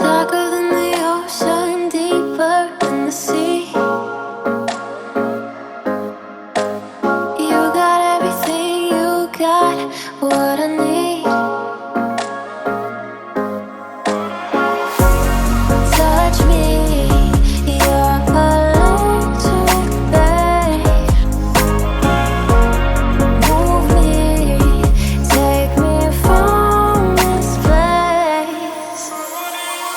Darker than the ocean, deeper than the sea. You got everything, you got what I need. Touch me, you're electric, babe. Move me, take me from this place.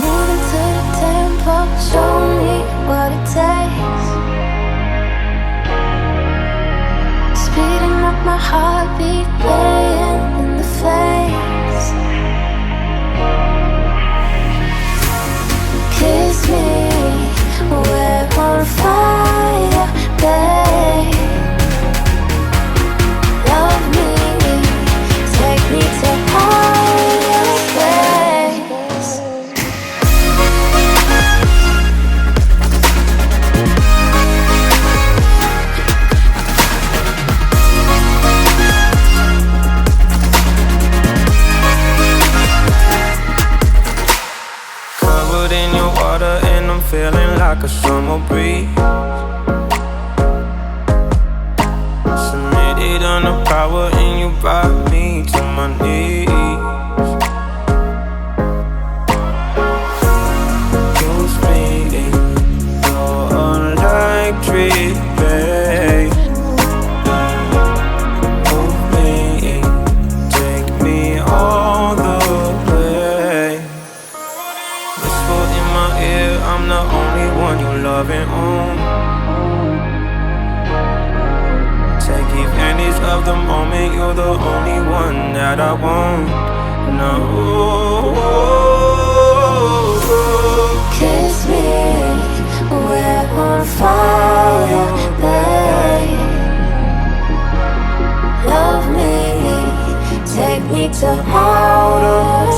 Moving to the tempo, show me what it takes. Speeding up my heartbeat, playing in the face. Kiss me, we're on fire, babe. Love me, take me to higher space. Covered in your water and I'm feeling like a summer breeze. Submitted under power and you brought me to my knees. Use me, you're electric, babe. Move me, take me all the way. Whisper in my ear, I'm the only one you love and own. Take advantage of the moment, you're the only one that I want. No. Kiss me, we're on fire, babe. Love me, take me to outer